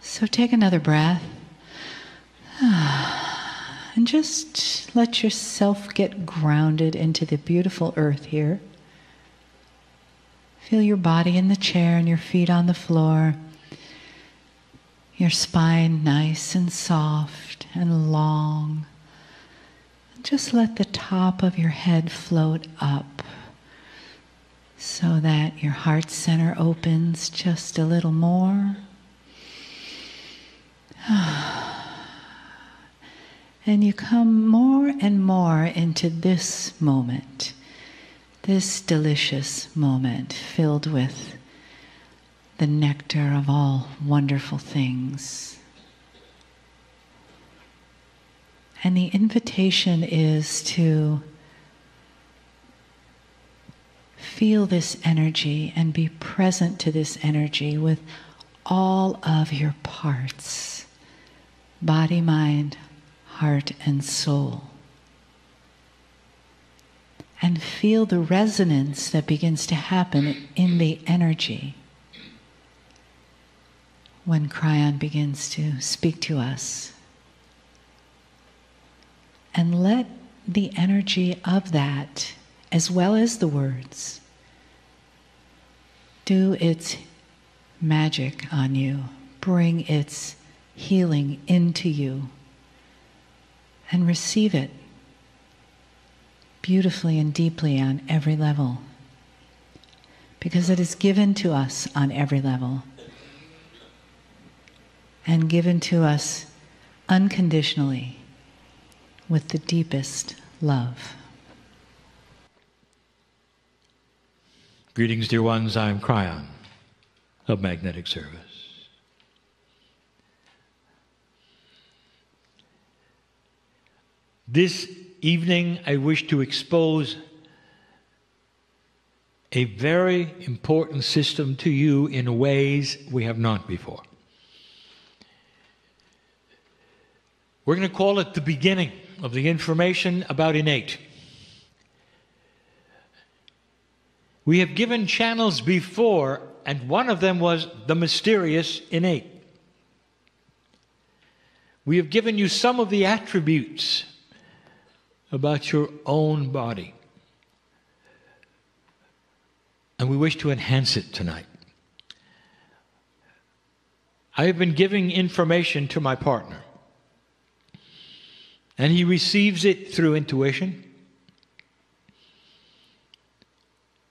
So take another breath. And just let yourself get grounded into the beautiful earth here. Feel your body in the chair and your feet on the floor. Your spine nice and soft and long. Just let the top of your head float up so that your heart center opens just a little more. And you come more and more into this moment, this delicious moment filled with the nectar of all wonderful things. And the invitation is to feel this energy and be present to this energy with all of your parts, body, mind, heart, and soul. And feel the resonance that begins to happen in the energy when Kryon begins to speak to us. And let the energy of that, as well as the words, do its magic on you, bring its healing into you, and receive it beautifully and deeply on every level, because it is given to us on every level and given to us unconditionally with the deepest love. Greetings, dear ones. I'm Kryon of Magnetic Service. This evening, I wish to expose a very important system to you in ways we have not before. We're going to call it the beginning of the information about innate. We have given channels before, and one of them was the mysterious innate. We have given you some of the attributes about your own body, and we wish to enhance it tonight. I have been giving information to my partner, and he receives it through intuition.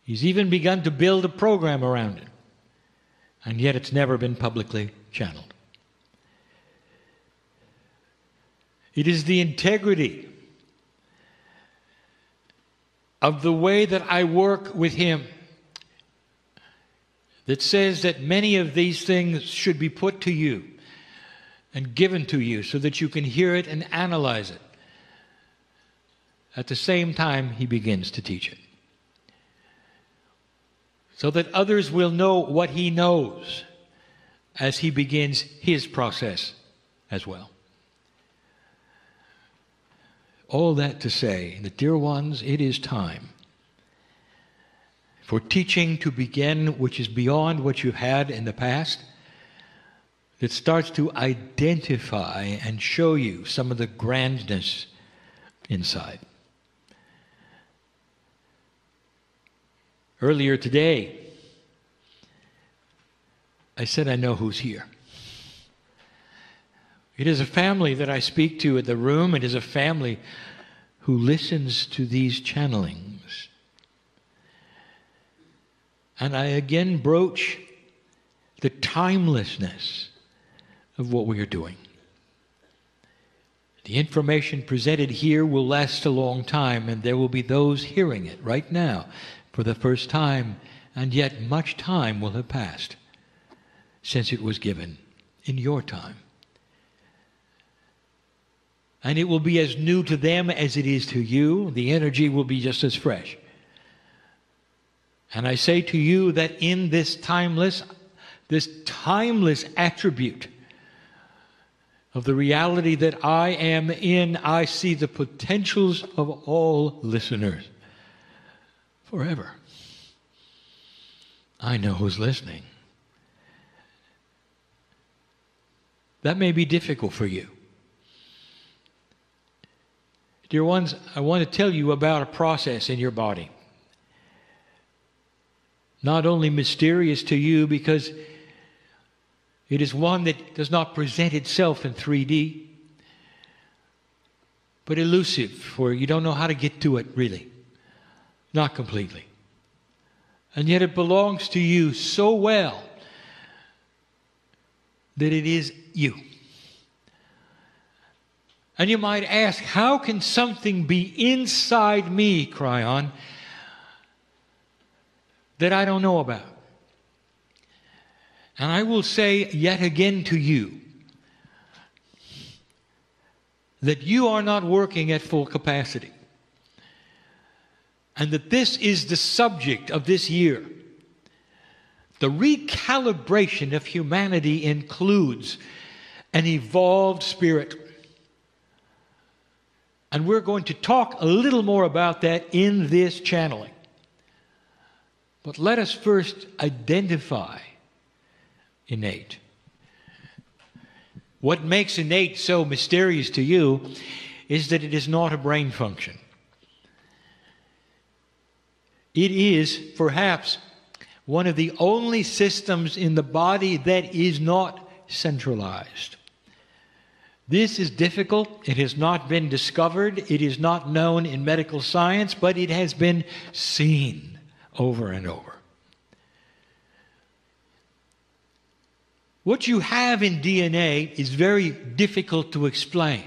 He's even begun to build a program around it, and yet it's never been publicly channeled. It is the integrity of the way that I work with him that says that many of these things should be put to you and given to you so that you can hear it and analyze it. At the same time, he begins to teach it, so that others will know what he knows as he begins his process as well. All that to say that, dear ones, it is time for teaching to begin, which is beyond what you've had in the past. It starts to identify and show you some of the grandness inside. Earlier today, I said, I know who's here. It is a family that I speak to in the room. It is a family who listens to these channelings. And I again broach the timelessness of what we are doing. The information presented here will last a long time, and there will be those hearing it right now for the first time, and yet much time will have passed since it was given in your time. And it will be as new to them as it is to you. The energy will be just as fresh. And I say to you that in this timeless attribute of the reality that I am in, I see the potentials of all listeners forever. I know who's listening. That may be difficult for you. Dear ones, I want to tell you about a process in your body. Not only mysterious to you because it is one that does not present itself in 3D, but elusive, where you don't know how to get to it really. Not completely. And yet it belongs to you so well that it is you. And you might ask, how can something be inside me, Kryon, that I don't know about? And I will say yet again to you that you are not working at full capacity. And that this is the subject of this year. The recalibration of humanity includes an evolved spirit. And we're going to talk a little more about that in this channeling. But let us first identify innate. What makes innate so mysterious to you is that it is not a brain function. It is perhaps one of the only systems in the body that is not centralized. This is difficult. It has not been discovered. It is not known in medical science, but it has been seen over and over. What you have in DNA is very difficult to explain.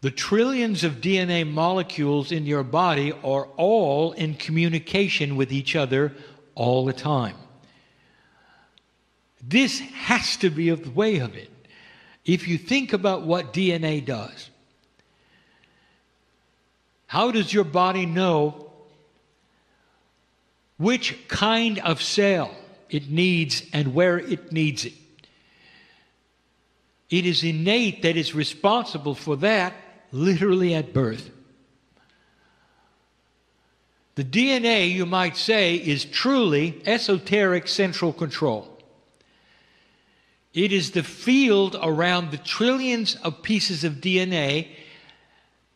The trillions of DNA molecules in your body are all in communication with each other all the time. This has to be the way of it. If you think about what DNA does, how does your body know which kind of cell it needs and where it needs it? It is innate that is responsible for that literally at birth. The DNA, you might say, is truly esoteric central control. It is the field around the trillions of pieces of DNA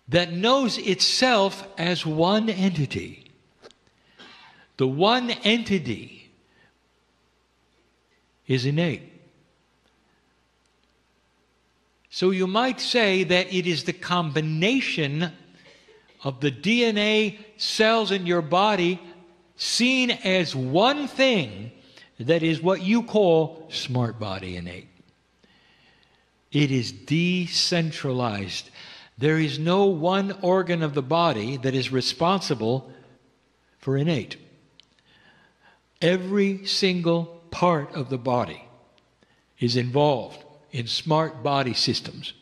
that knows itself as one entity. The one entity is innate. So you might say that it is the combination of the DNA cells in your body seen as one thing that is what you call smart body innate. It is decentralized. There is no one organ of the body that is responsible for innate. Every single part of the body is involved in smart body systems.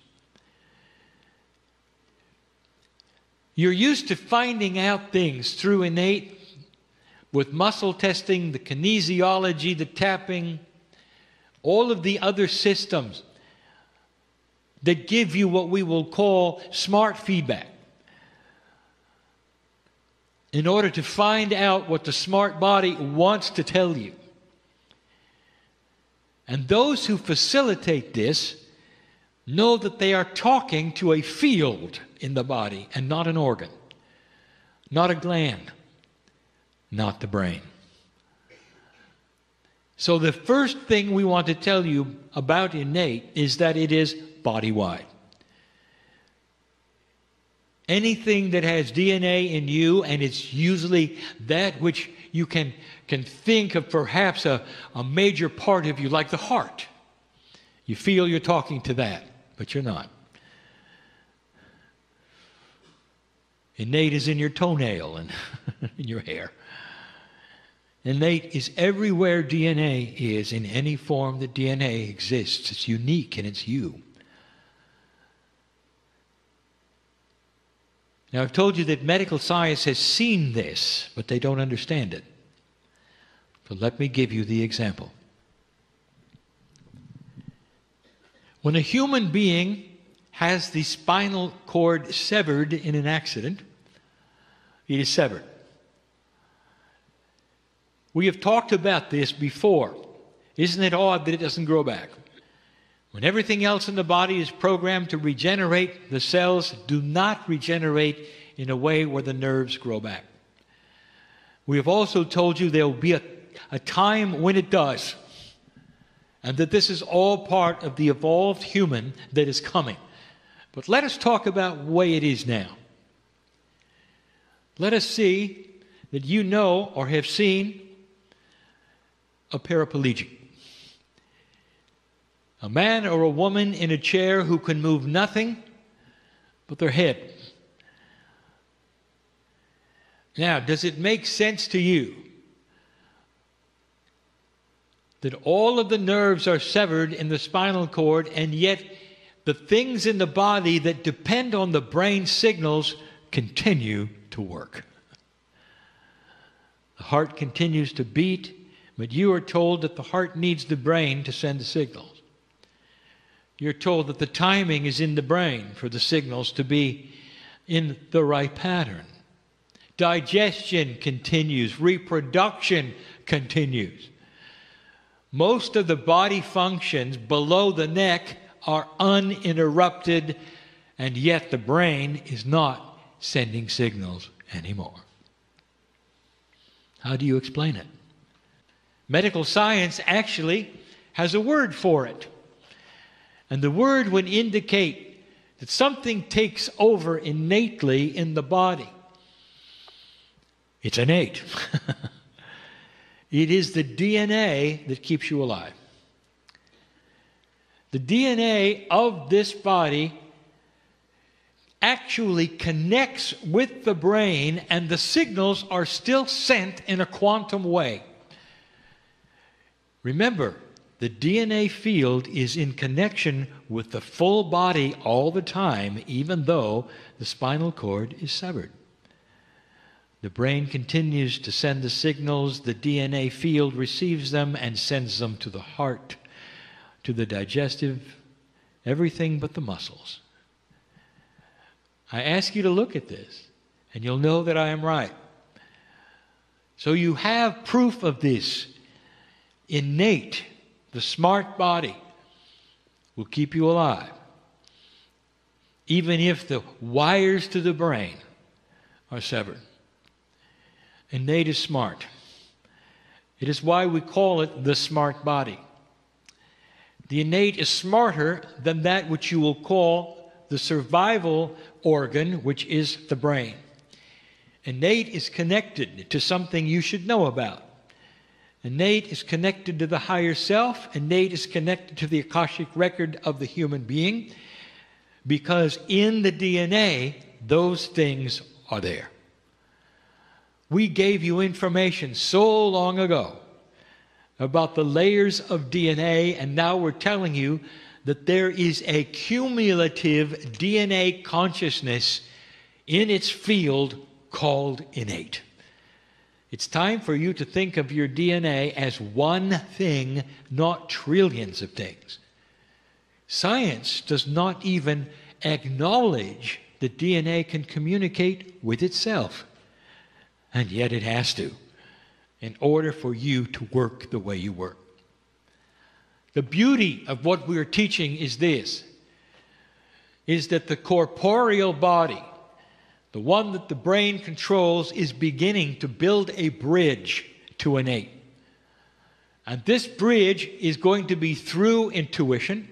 You're used to finding out things through innate with muscle testing, the kinesiology, the tapping, all of the other systems that give you what we will call smart feedback. In order to find out what the smart body wants to tell you. And those who facilitate this know that they are talking to a field in the body and not an organ, not a gland, not the brain. So the first thing we want to tell you about innate is that it is body-wide. Anything that has DNA in you, and it's usually that which you can think of perhaps a major part of you, like the heart. You feel you're talking to that, but you're not. Innate is in your toenail and in your hair. Innate is everywhere DNA is, in any form that DNA exists. It's unique and it's you. Now, I've told you that medical science has seen this, but they don't understand it. So let me give you the example. When a human being has the spinal cord severed in an accident, it is severed. We have talked about this before. Isn't it odd that it doesn't grow back? When everything else in the body is programmed to regenerate, the cells do not regenerate in a way where the nerves grow back. We have also told you there will be a time when it does, and that this is all part of the evolved human that is coming. But let us talk about the way it is now. Let us see that you know or have seen a paraplegic. A man or a woman in a chair who can move nothing but their head. Now, does it make sense to you that all of the nerves are severed in the spinal cord, and yet the things in the body that depend on the brain signals continue to work? The heart continues to beat, but you are told that the heart needs the brain to send the signals. You're told that the timing is in the brain for the signals to be in the right pattern. Digestion continues. Reproduction continues. Most of the body functions below the neck are uninterrupted, and yet the brain is not sending signals anymore. How do you explain it? Medical science actually has a word for it. And the word would indicate that something takes over innately in the body. It's innate. It is the DNA that keeps you alive. The DNA of this body actually connects with the brain, and the signals are still sent in a quantum way. Remember, the DNA field is in connection with the full body all the time, even though the spinal cord is severed. The brain continues to send the signals, the DNA field receives them and sends them to the heart, to the digestive, everything but the muscles. I ask you to look at this, and you'll know that I am right. So you have proof of this. Innate, the smart body will keep you alive, even if the wires to the brain are severed. Innate is smart. It is why we call it the smart body. The innate is smarter than that which you will call the survival organ, which is the brain. Innate is connected to something you should know about. Innate is connected to the higher self. Innate is connected to the Akashic record of the human being, because in the DNA, those things are there. We gave you information so long ago about the layers of DNA, and now we're telling you that there is a cumulative DNA consciousness in its field called innate. It's time for you to think of your DNA as one thing, not trillions of things. Science does not even acknowledge that DNA can communicate with itself. And yet it has to, in order for you to work the way you work. The beauty of what we're teaching is this, is that the corporeal body, the one that the brain controls, is beginning to build a bridge to innate. And this bridge is going to be through intuition,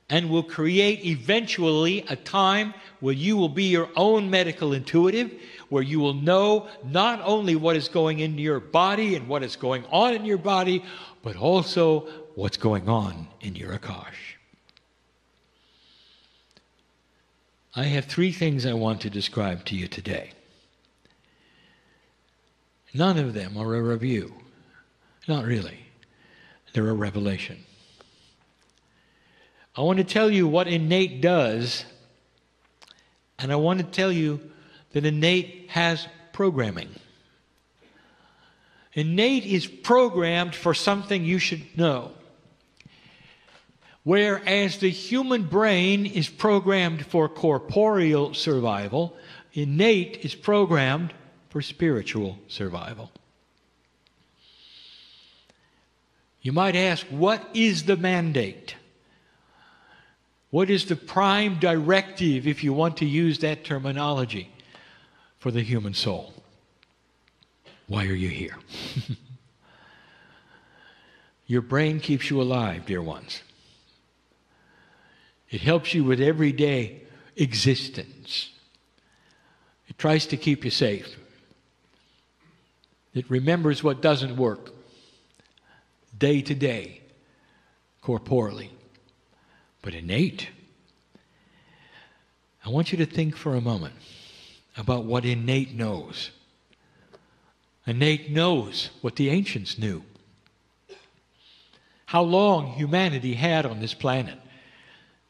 and will create eventually a time where you will be your own medical intuitive, where you will know not only what is going into your body and what is going on in your body, but also what's going on in your Akash. I have 3 things I want to describe to you today. None of them are a review. Not really. They're a revelation. I want to tell you what innate does, and I want to tell you that innate has programming. Innate is programmed for something you should know. Whereas the human brain is programmed for corporeal survival, innate is programmed for spiritual survival. You might ask, what is the mandate? What is the prime directive, if you want to use that terminology, for the human soul? Why are you here? Your brain keeps you alive, dear ones. It helps you with everyday existence. It tries to keep you safe. It remembers what doesn't work day to day, corporally. But innate, I want you to think for a moment about what innate knows. Innate knows what the ancients knew. How long humanity had on this planet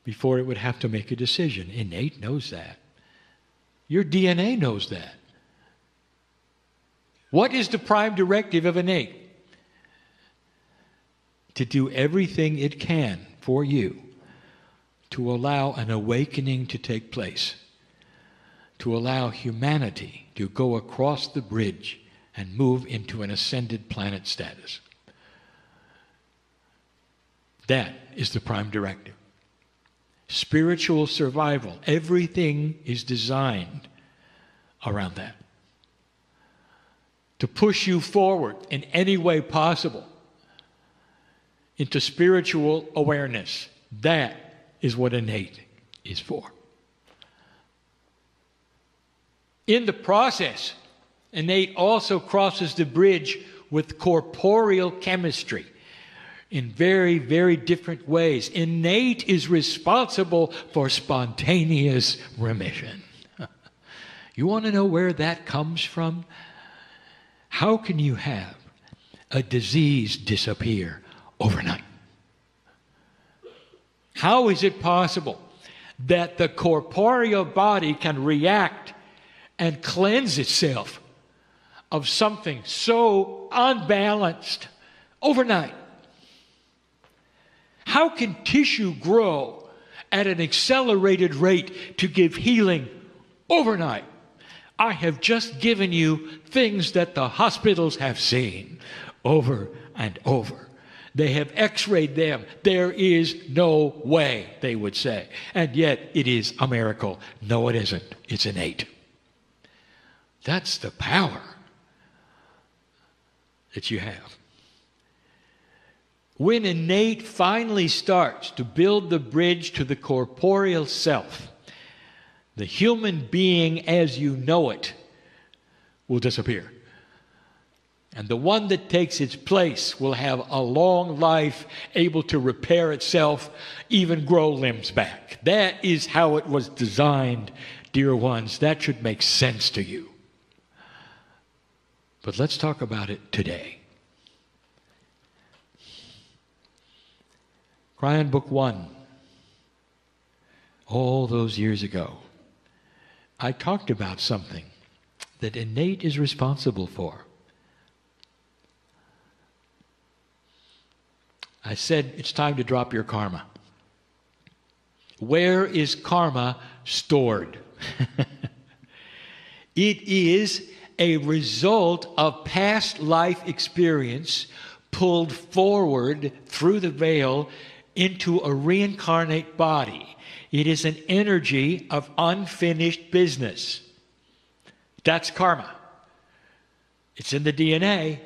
before it would have to make a decision. Innate knows that. Your DNA knows that. What is the prime directive of innate? To do everything it can for you to allow an awakening to take place, to allow humanity to go across the bridge and move into an ascended planet status. That is the prime directive. Spiritual survival, everything is designed around that. To push you forward in any way possible into spiritual awareness. That is what innate is for. In the process, innate also crosses the bridge with corporeal chemistry in very, very different ways. Innate is responsible for spontaneous remission. You want to know where that comes from? How can you have a disease disappear overnight? How is it possible that the corporeal body can react and cleanse itself of something so unbalanced overnight? How can tissue grow at an accelerated rate to give healing overnight? I have just given you things that the hospitals have seen over and over. They have x-rayed them. There is no way, they would say. And yet it is a miracle. No, it isn't. It's innate. That's the power that you have. When innate finally starts to build the bridge to the corporeal self, the human being as you know it will disappear. And the one that takes its place will have a long life, able to repair itself, even grow limbs back. That is how it was designed, dear ones. That should make sense to you. But let's talk about it today. Kryon Book 1. All those years ago, I talked about something that innate is responsible for. I said it's time to drop your karma. Where is karma stored? It is a result of past life experience pulled forward through the veil into a reincarnate body. It is an energy of unfinished business. That's karma. It's in the DNA,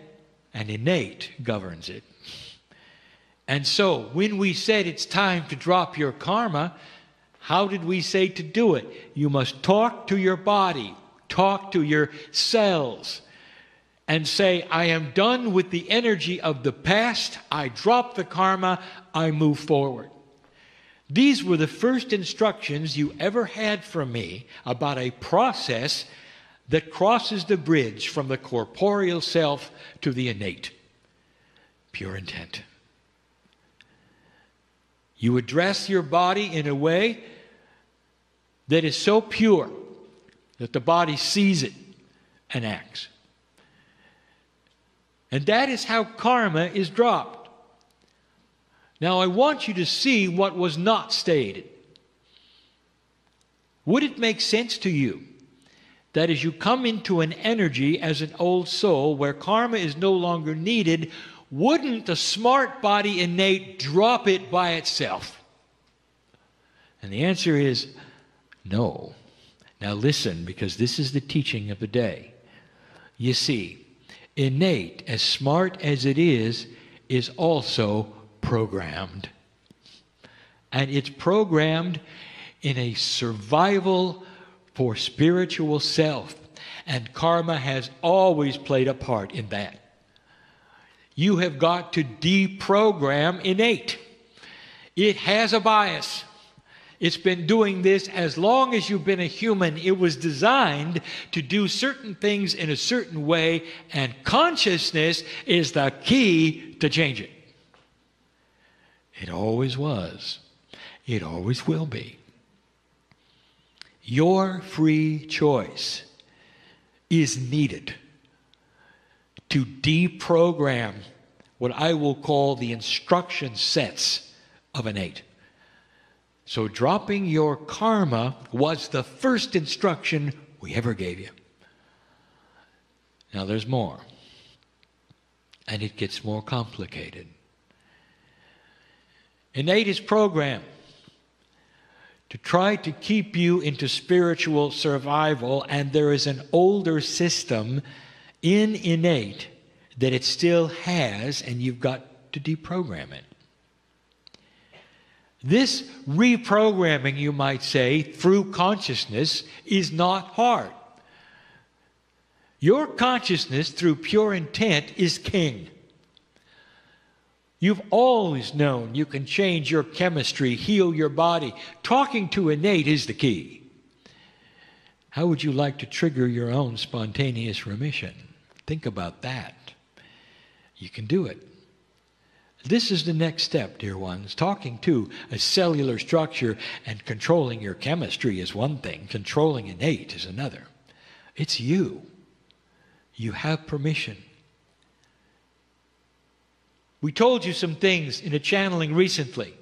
and innate governs it. And so, when we said it's time to drop your karma, how did we say to do it? You must talk to your body, talk to your cells, and say, I am done with the energy of the past, I drop the karma, I move forward. These were the first instructions you ever had from me about a process that crosses the bridge from the corporeal self to the innate. Pure intent. You address your body in a way that is so pure that the body sees it and acts. And that is how karma is dropped. Now I want you to see what was not stated. Would it make sense to you that as you come into an energy as an old soul where karma is no longer needed, wouldn't the smart body innate drop it by itself? And the answer is no. Now listen, because this is the teaching of the day. You see, innate, as smart as it is also programmed. And it's programmed in a survival for spiritual self. And karma has always played a part in that. You have got to deprogram innate. It has a bias. It's been doing this as long as you've been a human. It was designed to do certain things in a certain way, and consciousness is the key to change it. It always was. It always will be. Your free choice is needed to deprogram what I will call the instruction sets of innate. So dropping your karma was the first instruction we ever gave you. Now there's more. And it gets more complicated. Innate is programmed to try to keep you into spiritual survival, and there is an older system in innate that it still has, and you've got to deprogram it. This reprogramming, you might say, through consciousness is not hard. Your consciousness, through pure intent, is king. You've always known you can change your chemistry, heal your body. Talking to innate is the key. How would you like to trigger your own spontaneous remission? Think about that. You can do it. This is the next step, dear ones. Talking to a cellular structure and controlling your chemistry is one thing. Controlling innate is another. It's you. You have permission. We told you some things in a channeling recently.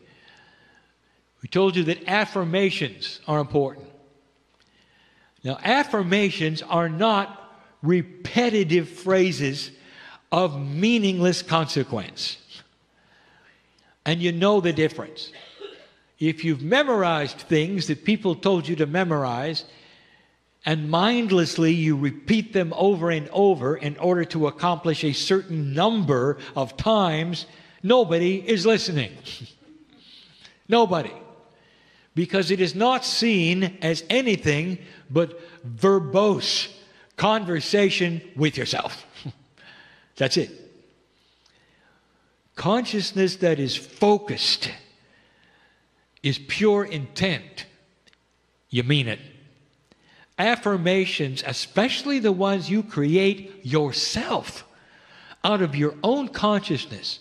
We told you that affirmations are important. Now, affirmations are not repetitive phrases of meaningless consequence. And you know the difference. If you've memorized things that people told you to memorize, and mindlessly you repeat them over and over in order to accomplish a certain number of times, nobody is listening. Nobody. Because it is not seen as anything but verbose conversation with yourself. That's it. Consciousness that is focused is pure intent. You mean it. Affirmations, especially the ones you create yourself out of your own consciousness,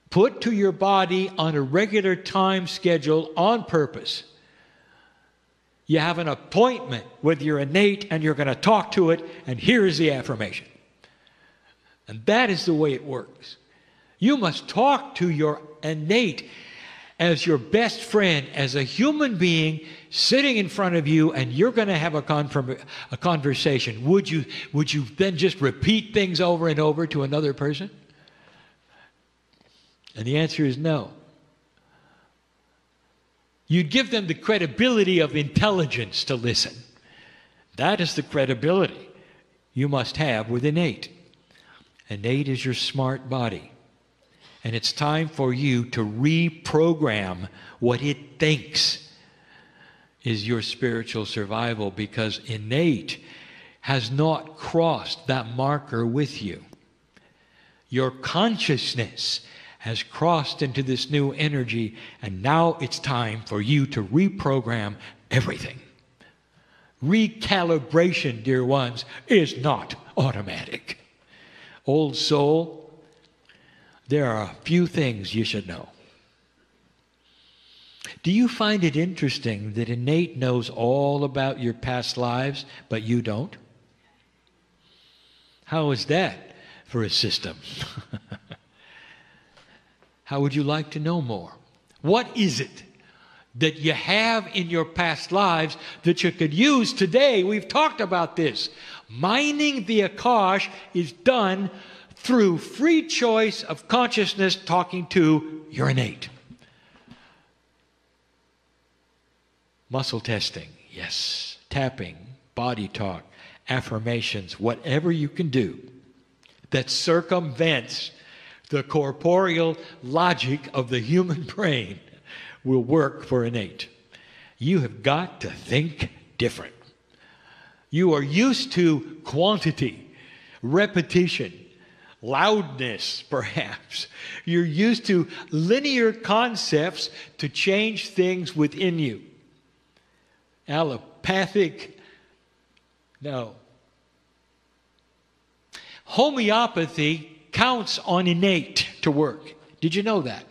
put to your body on a regular time schedule on purpose. You have an appointment with your innate and you're going to talk to it, and here is the affirmation. And that is the way it works. You must talk to your innate as your best friend, as a human being sitting in front of you, and you're going to have a conversation. Would you then just repeat things over and over to another person? And the answer is no. You'd give them the credibility of intelligence to listen. That is the credibility you must have with innate. Innate is your smart body. And it's time for you to reprogram what it thinks is your spiritual survival, because innate has not crossed that marker with you. Your consciousness has crossed into this new energy, and now it's time for you to reprogram everything. Recalibration, dear ones, is not automatic. Old soul, there are a few things you should know. Do you find it interesting that innate knows all about your past lives, but you don't? How is that for a system? How would you like to know more? What is it that you have in your past lives that you could use today? We've talked about this. Mining the Akash is done through free choice of consciousness talking to your innate. Muscle testing, yes. Tapping, body talk, affirmations, whatever you can do that circumvents the corporeal logic of the human brain will work for innate. You have got to think different. You are used to quantity, repetition, loudness, perhaps. You're used to linear concepts to change things within you. Allopathic, no. Homeopathy counts on innate to work. Did you know that?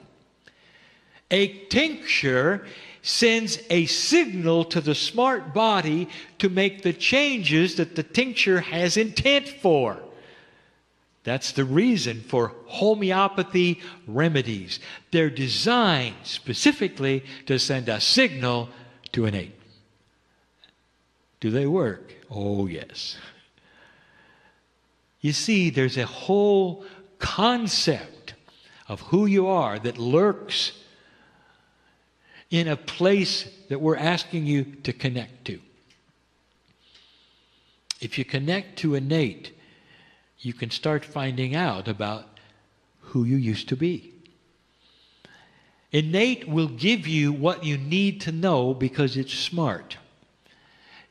A tincture sends a signal to the smart body to make the changes that the tincture has intent for. That's the reason for homeopathy remedies. They're designed specifically to send a signal to innate. Do they work? Oh, yes. You see, there's a whole concept of who you are that lurks in a place that we're asking you to connect to. If you connect to innate, you can start finding out about who you used to be. Innate will give you what you need to know because it's smart.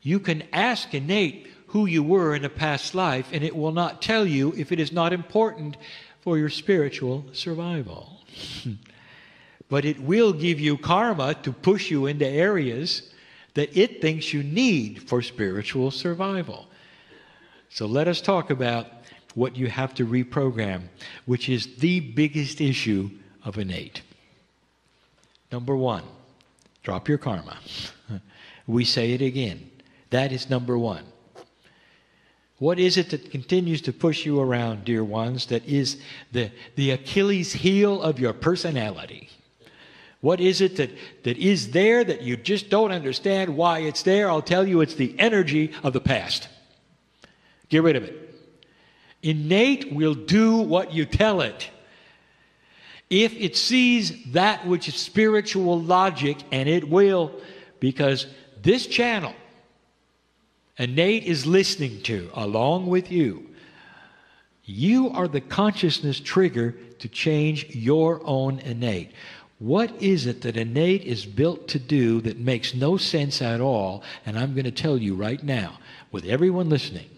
You can ask innate who you were in a past life, and it will not tell you if it is not important for your spiritual survival. But it will give you karma to push you into areas that it thinks you need for spiritual survival. So let us talk about what you have to reprogram, which is the biggest issue of innate. Number one, drop your karma. We say it again. That is number one. What is it that continues to push you around, dear ones, that is the Achilles heel of your personality? What is it that is there that you just don't understand why it's there? I'll tell you, it's the energy of the past. Get rid of it. Innate will do what you tell it. If it sees that which is spiritual logic, and it will, because this channel, innate is listening to, along with you. You are the consciousness trigger to change your own innate. What is it that innate is built to do that makes no sense at all? And I'm going to tell you right now, with everyone listening.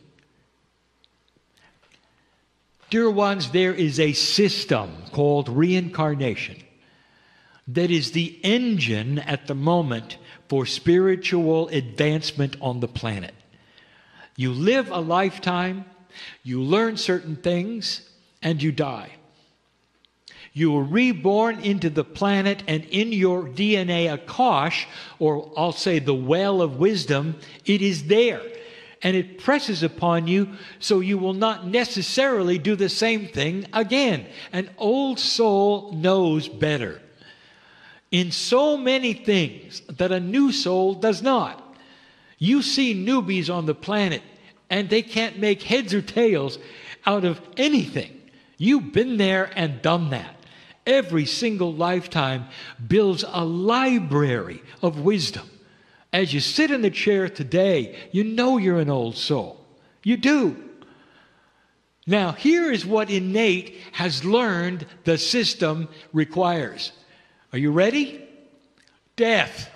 Dear ones, there is a system called reincarnation that is the engine at the moment for spiritual advancement on the planet. You live a lifetime, you learn certain things, and you die. You are reborn into the planet, and in your DNA Akash, or I'll say the well of wisdom, it is there. And it presses upon you, so you will not necessarily do the same thing again. An old soul knows better in so many things that a new soul does not. You see newbies on the planet, and they can't make heads or tails out of anything. You've been there and done that. Every single lifetime builds a library of wisdom. As you sit in the chair today, you know you're an old soul. You do. Now, here is what innate has learned the system requires. Are you ready? Death.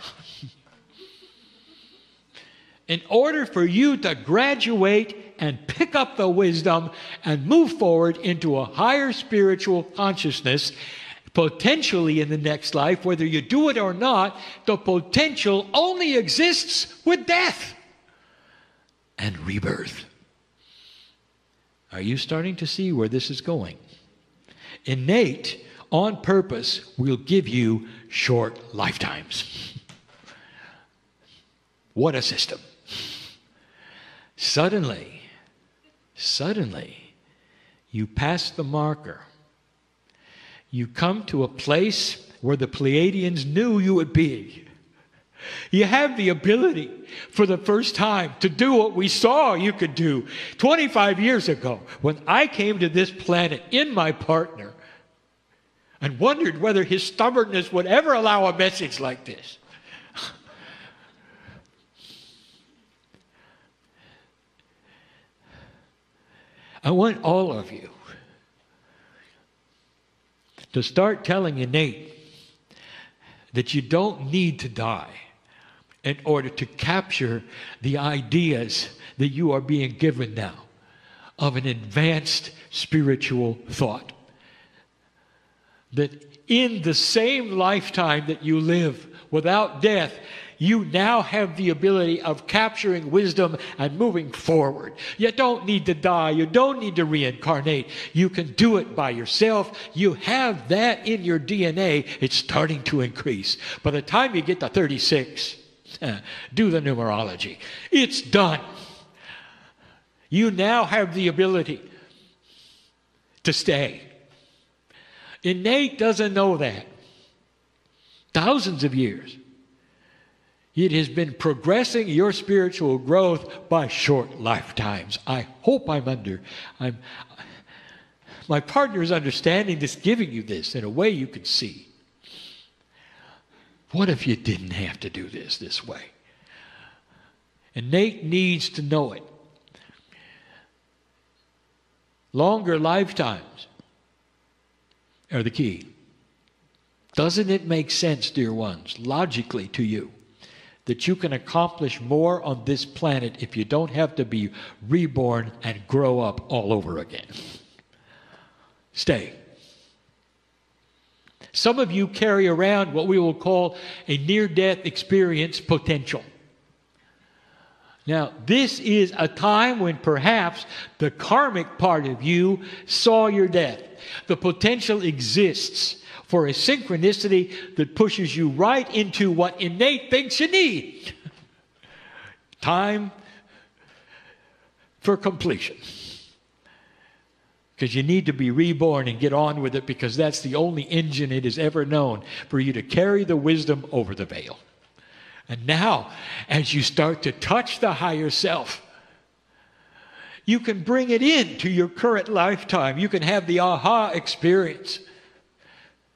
In order for you to graduate and pick up the wisdom and move forward into a higher spiritual consciousness, potentially in the next life, whether you do it or not, the potential only exists with death and rebirth. Are you starting to see where this is going? Innate, on purpose, will give you short lifetimes. What a system. Suddenly, you pass the marker. You come to a place where the Pleiadians knew you would be. You have the ability for the first time to do what we saw you could do 25 years ago when I came to this planet in my partner and wondered whether his stubbornness would ever allow a message like this. I want all of you to start telling innate that you don't need to die in order to capture the ideas that you are being given now of an advanced spiritual thought. That in the same lifetime that you live without death, you now have the ability of capturing wisdom and moving forward. You don't need to die. You don't need to reincarnate. You can do it by yourself. You have that in your DNA. It's starting to increase. By the time you get to 36, do the numerology. It's done. You now have the ability to stay. Innate doesn't know that. Thousands of years. It has been progressing your spiritual growth by short lifetimes. I hope my partner is understanding this, giving you this in a way you can see. What if you didn't have to do this way? Innate needs to know it. Longer lifetimes are the key. Doesn't it make sense, dear ones, logically to you, that you can accomplish more on this planet if you don't have to be reborn and grow up all over again? Stay. Some of you carry around what we will call a near-death experience potential. Now, this is a time when perhaps the karmic part of you saw your death. The potential exists for a synchronicity that pushes you right into what innate thinks you need. Time for completion. Because you need to be reborn and get on with it, because that's the only engine it has ever known for you to carry the wisdom over the veil. And now, as you start to touch the higher self, you can bring it into your current lifetime. You can have the aha experience.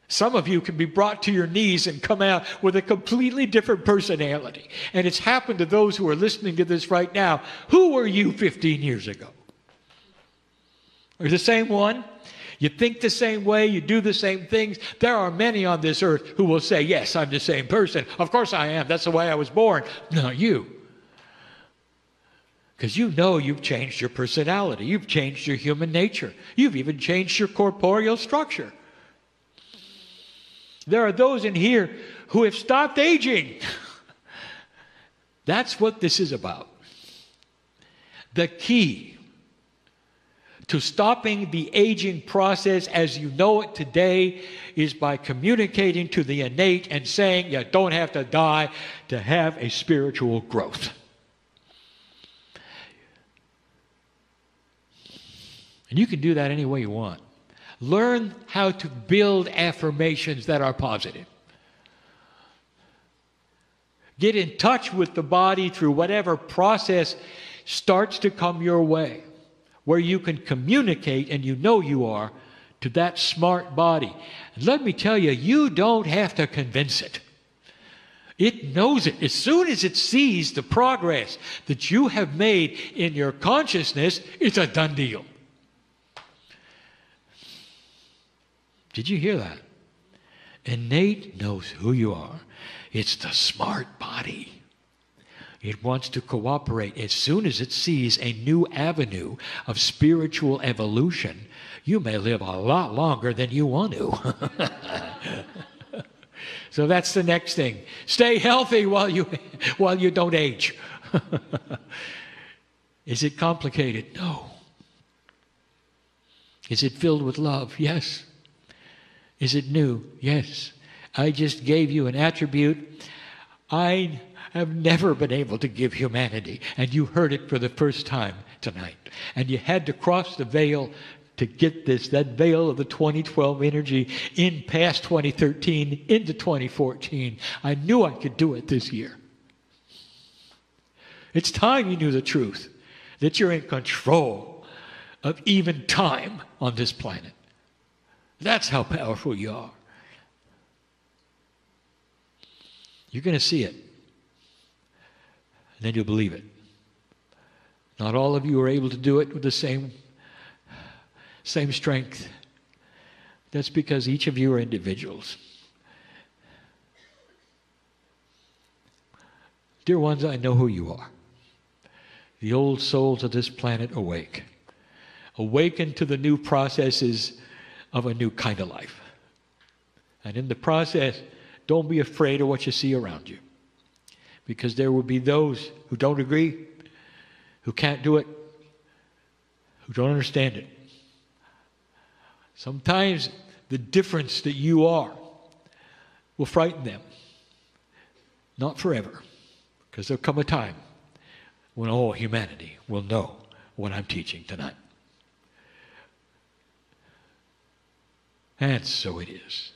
Some of you can be brought to your knees and come out with a completely different personality. And it's happened to those who are listening to this right now. Who were you 15 years ago? Are you the same one? You think the same way, you do the same things. There are many on this earth who will say, yes, I'm the same person. Of course I am. That's the way I was born. Not you. Because you know you've changed your personality. You've changed your human nature. You've even changed your corporeal structure. There are those in here who have stopped aging. That's what this is about. The key to stopping the aging process as you know it today is by communicating to the innate and saying you don't have to die to have a spiritual growth. And you can do that any way you want. Learn how to build affirmations that are positive. Get in touch with the body through whatever process starts to come your way, where you can communicate, and you know you are, to that smart body. And let me tell you, you don't have to convince it. It knows it. As soon as it sees the progress that you have made in your consciousness, it's a done deal. Did you hear that? Innate knows who you are. It's the smart body. It wants to cooperate. As soon as it sees a new avenue of spiritual evolution, you may live a lot longer than you want to. So that's the next thing. Stay healthy while you don't age. Is it complicated? No. Is it filled with love? Yes. Is it new? Yes. I just gave you an attribute I have never been able to give humanity, and you heard it for the first time tonight. And you had to cross the veil to get this, that veil of the 2012 energy in past 2013 into 2014. I knew I could do it this year. It's time you knew the truth, that you're in control of even time on this planet. That's how powerful you are. You're going to see it. And then you'll believe it. Not all of you are able to do it with the same same strength. That's because each of you are individuals. Dear ones, I know who you are. The old souls of this planet awake. Awaken to the new processes of a new kind of life. And in the process, don't be afraid of what you see around you. Because there will be those who don't agree, who can't do it, who don't understand it. Sometimes the difference that you are will frighten them. Not forever. Because there'll come a time when all humanity will know what I'm teaching tonight. And so it is.